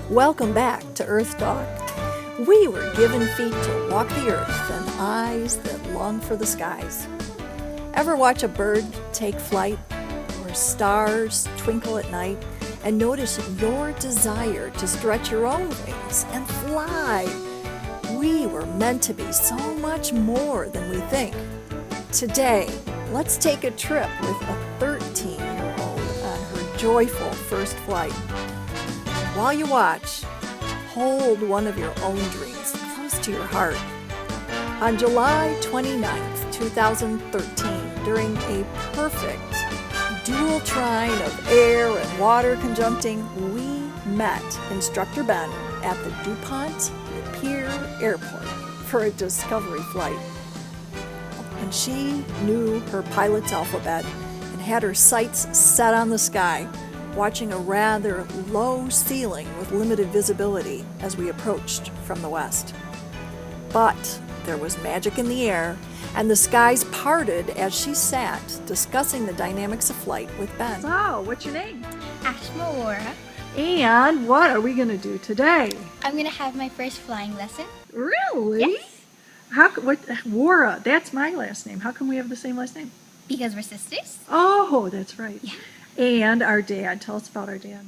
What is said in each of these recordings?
Welcome back to Earthtalk. We were given feet to walk the earth and eyes that long for the skies. Ever watch a bird take flight or stars twinkle at night and notice your desire to stretch your own wings and fly? We were meant to be so much more than we think. Today, let's take a trip with a 13-year-old on her joyful first flight. While you watch, hold one of your own dreams close to your heart. On July 29th, 2013, during a perfect dual trine of air and water conjuncting, we met Instructor Ben at the DuPont Pier Airport for a discovery flight. And she knew her pilot's alphabet and had her sights set on the sky, watching a rather low ceiling with limited visibility as we approached from the west. But there was magic in the air, and the skies parted as she sat discussing the dynamics of flight with Ben. So, what's your name? Waara. And what are we going to do today? I'm going to have my first flying lesson. Really? Yes. Waara, that's my last name. How come we have the same last name? Because we're sisters. Oh, that's right. Yeah. And our dad. Tell us about our dad.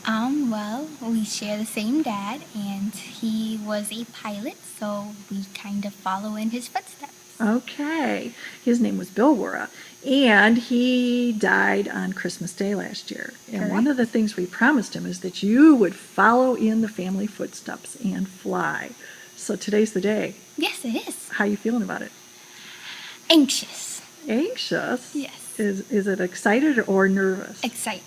Well, we share the same dad, and he was a pilot, so we kind of follow in his footsteps. Okay. His name was Bill Waara, and he died on Christmas Day last year. And Correct. one of the things we promised him is that you would follow in the family footsteps and fly. So today's the day. Yes, it is. How are you feeling about it? Anxious. Anxious? Yes. Is it excited or nervous? Excited.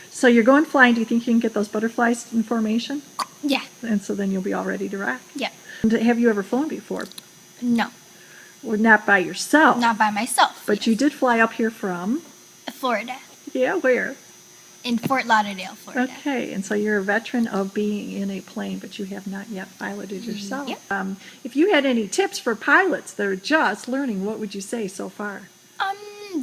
So you're going flying. Do you think you can get those butterflies in formation? Yeah. And so then you'll be all ready to rock? Yeah. And have you ever flown before? No. Well, not by yourself. Not by myself. But you did fly up here from? Florida. Yeah, where? In Fort Lauderdale, Florida. Okay, and so you're a veteran of being in a plane, but you have not yet piloted yourself. Yep. If you had any tips for pilots that are just learning, what would you say so far?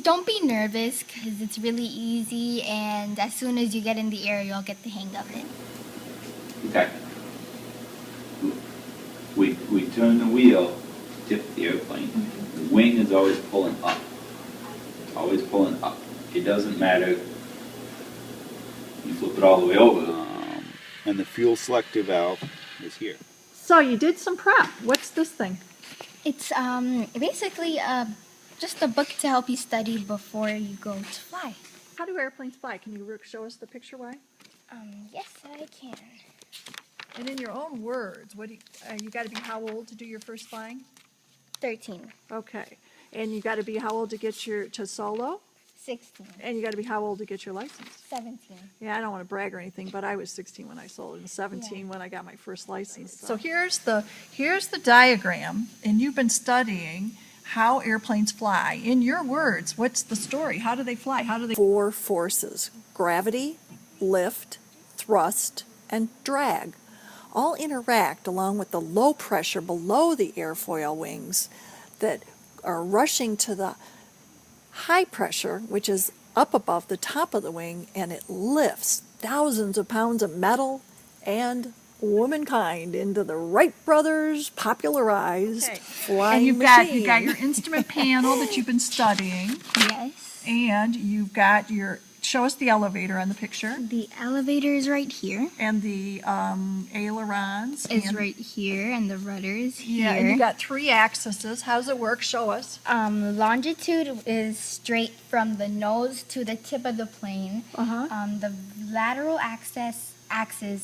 Don't be nervous, because it's really easy, and as soon as you get in the air, you'll get the hang of it. Okay. We turn the wheel, tip the airplane. The wing is always pulling up. Always pulling up. It doesn't matter. You flip it all the way over. And the fuel selector valve is here. So you did some prep. What's this thing? It's basically just a book to help you study before you go to fly. How do airplanes fly? Can you show us the picture why? Yes, I can. And in your own words, you got to be how old to do your first flying? 13. Okay. And you got to be how old to get to solo? 16. And you got to be how old to get your license? 17. Yeah, I don't want to brag or anything, but I was 16 when I sold and 17 when I got my first license. So here's the diagram, and you've been studying how airplanes fly. In your words, what's the story? How do they fly? Four forces: gravity, lift, thrust, and drag, all interact along with the low pressure below the airfoil wings that are rushing to the high pressure, which is up above the top of the wing, and it lifts thousands of pounds of metal and womankind into the Wright brothers' popularized flying And machine. you've got your instrument panel that you've been studying, Yes. and you've got show us the elevator on the picture, The elevator is right here. and the ailerons. Is and, right here, and the rudder is here. Yeah, and you got 3 axes. How does it work? Show us. Longitude is straight from the nose to the tip of the plane. Uh-huh. The lateral axis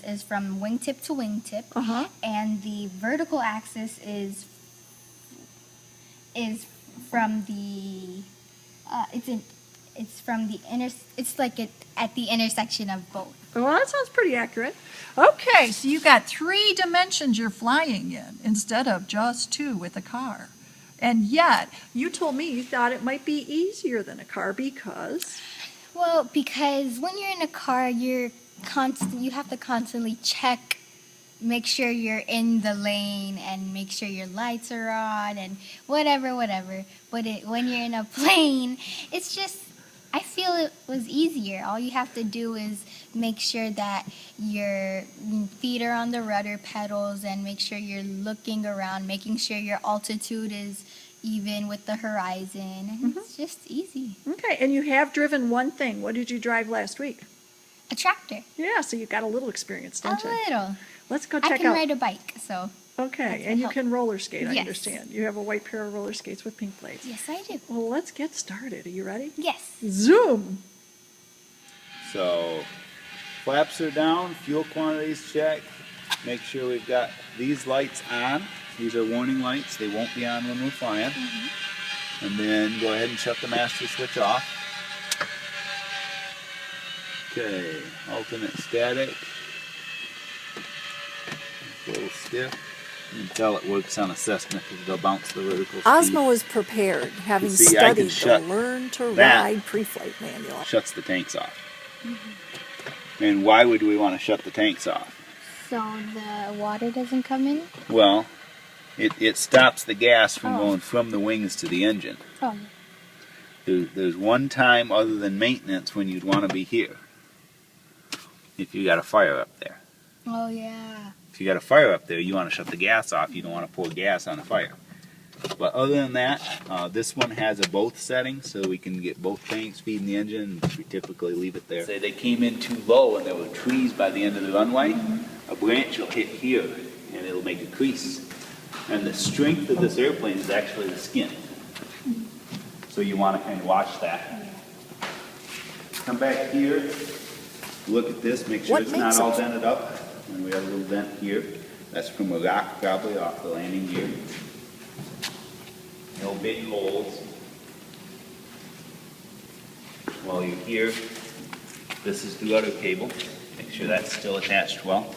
is from wingtip to wingtip, Uh-huh. and the vertical axis is from the at the intersection of both. Well, that sounds pretty accurate. Okay, so you got 3 dimensions you're flying in instead of just 2 with a car. And yet, you told me you thought it might be easier than a car because... Well, because when you're in a car, you have to constantly check, make sure you're in the lane, and make sure your lights are on, and whatever. But when you're in a plane, it's just, I feel it was easier. All you have to do is make sure that your feet are on the rudder pedals, and make sure you're looking around, making sure your altitude is even with the horizon. And it's just easy. Okay, and you have driven one thing. What did you drive last week? A tractor. Yeah, so you got a little experience, don't you? A little. Let's go I check can out. ride a bike, so. Okay, That's and you help. can roller skate, I Yes. understand. You have a white pair of roller skates with pink plates. Yes, I do. Well, let's get started. Are you ready? Yes. Zoom! So, flaps are down, fuel quantities checked. Make sure we've got these lights on. These are warning lights. They won't be on when we're flying. And then go ahead and shut the master switch off. Okay, alternate static. A little stiff. You can tell it works on assessment because it'll bounce the vertical speed. Ozma was prepared, having See, I can studied the shut Learn to that. Ride pre-flight manual. Shuts the tanks off. And why would we want to shut the tanks off? So the water doesn't come in? Well, it stops the gas from Oh. going from the wings to the engine. Oh. There's one time other than maintenance when you'd want to be here. If you got a fire up there. Oh, yeah. If you got a fire up there, you want to shut the gas off. You don't want to pour gas on a fire. But other than that, this one has a both setting, so we can get both tanks feeding the engine. We typically leave it there. Say they came in too low and there were trees by the end of the runway, a branch will hit here and it'll make a crease. And the strength of this airplane is actually the skin. So you want to kind of watch that. Come back here, look at this, make sure What it's makes not all it- dented up. And we have a little dent here. That's from a rock probably off the landing gear. No big holes. While you're here, this is the rudder cable. Make sure that's still attached well.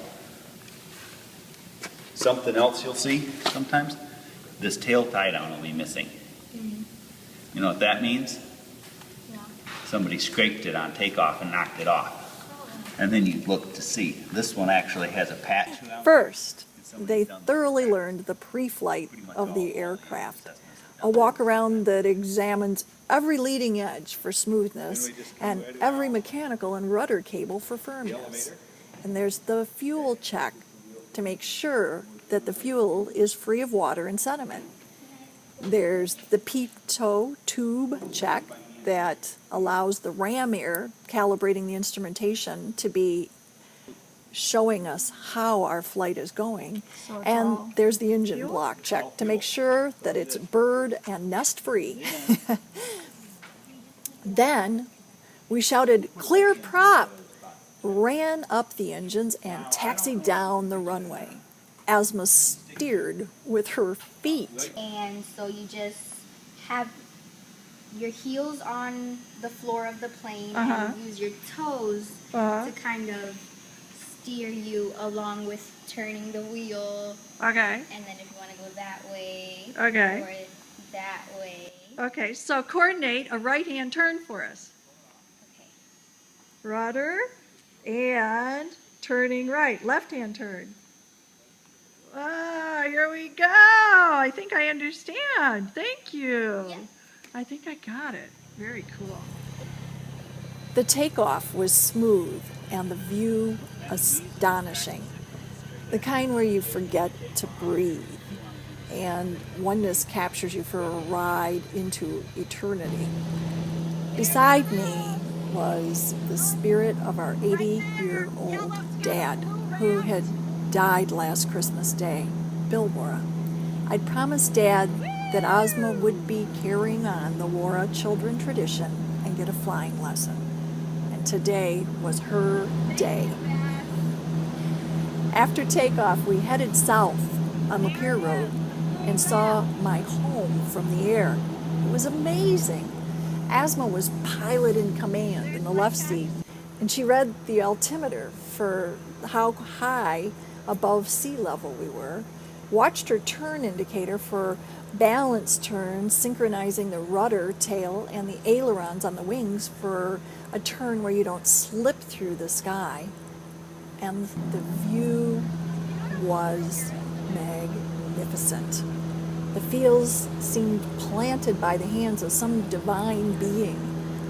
Something else you'll see sometimes, this tail tie down will be missing. You know what that means? No. Somebody scraped it on takeoff and knocked it off. And then you look to see. This one actually has a patch around it. First, they thoroughly learned the pre-flight of the aircraft, a walk-around that examines every leading edge for smoothness and every mechanical and rudder cable for firmness. And there's the fuel check to make sure that the fuel is free of water and sediment. There's the pitot tube check that allows the ram air calibrating the instrumentation to be showing us how our flight is going. So it's And all there's the engine fuel? block check to make sure that it's bird and nest free. Then we shouted, "Clear prop!" ran up the engines and taxied down the runway. Asma steered with her feet. And so you just have your heels on the floor of the plane and use your toes to kind of steer you along with turning the wheel. Okay, And then if you want to go that way Okay. or that way. okay, so coordinate a right-hand turn for us. Okay. Rudder and turning right, left-hand turn. Ah, here we go. I think I understand. Thank you. Yeah. I think I got it. Very cool. The takeoff was smooth and the view astonishing. The kind where you forget to breathe and oneness captures you for a ride into eternity. Beside me was the spirit of our 80-year-old dad who had died last Christmas Day, Bill Waara. I'd promised Dad that Ozma would be carrying on the Waara children tradition and get a flying lesson. And today was her day. After takeoff, we headed south on Lapeer Road and saw my home from the air. It was amazing. Asma was pilot in command in the left seat, and she read the altimeter for how high above sea level we were, watched her turn indicator for balance turns, synchronizing the rudder tail and the ailerons on the wings for a turn where you don't slip through the sky. And the view was magnificent. The fields seemed planted by the hands of some divine being,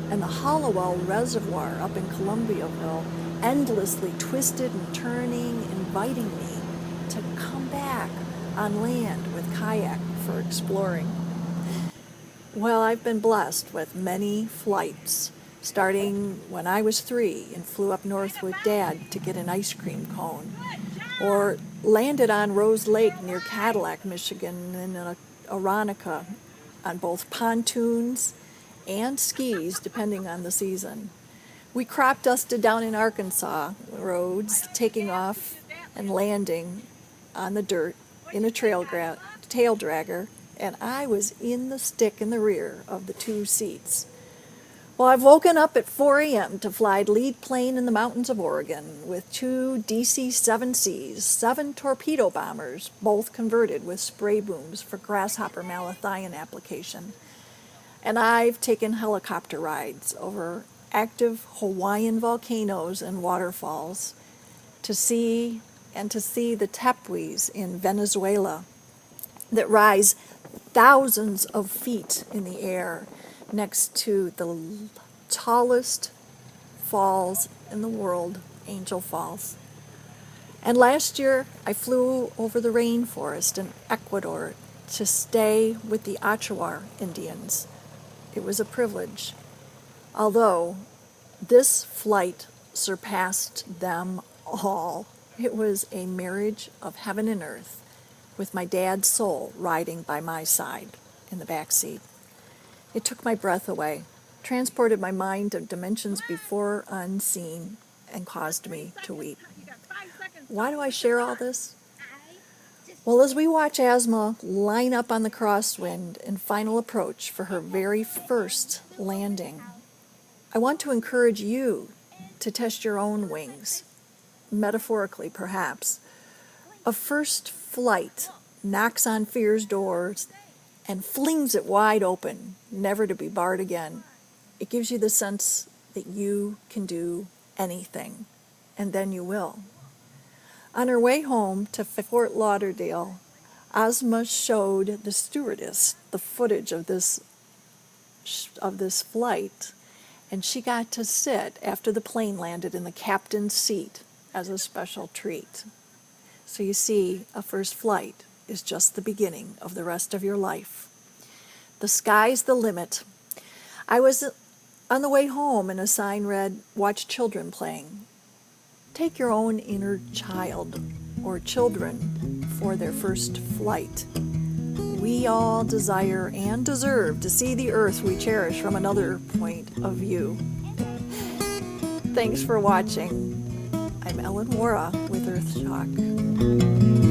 and the Hollowell Reservoir up in Columbiaville endlessly twisted and turning, inviting me to come back on land with kayak for exploring. Well, I've been blessed with many flights, starting when I was 3 and flew up north with Dad to get an ice cream cone, or landed on Rose Lake near Cadillac, Michigan in a Aronica on both pontoons and skis, depending on the season. We crop dusted down in Arkansas roads, taking off and landing on the dirt in a tail dragger, and I was in the stick in the rear of the 2 seats. Well, I've woken up at 4 a.m. to fly lead plane in the mountains of Oregon with 2 DC-7Cs, 7 torpedo bombers, both converted with spray booms for grasshopper malathion application. And I've taken helicopter rides over active Hawaiian volcanoes and waterfalls to see the tepuis in Venezuela that rise thousands of feet in the air next to the tallest falls in the world, Angel Falls. And last year, I flew over the rainforest in Ecuador to stay with the Achuar Indians. It was a privilege, although this flight surpassed them all. It was a marriage of heaven and earth, with my dad's soul riding by my side in the back seat. It took my breath away, transported my mind to dimensions before unseen, and caused me to weep. Why do I share all this? Well, as we watch Asma line up on the crosswind in final approach for her very first landing, I want to encourage you to test your own wings, metaphorically perhaps. A first flight knocks on fear's doors and flings it wide open, never to be barred again. It gives you the sense that you can do anything, and then you will. On her way home to Fort Lauderdale, Asma showed the stewardess the footage of this flight, and she got to sit after the plane landed in the captain's seat as a special treat. So you see, a first flight is just the beginning of the rest of your life. The sky's the limit. I was on the way home and a sign read, "Watch children playing." Take your own inner child or children for their first flight. We all desire and deserve to see the earth we cherish from another point of view. Thanks for watching. I'm Ellen Waara with Earthtalk.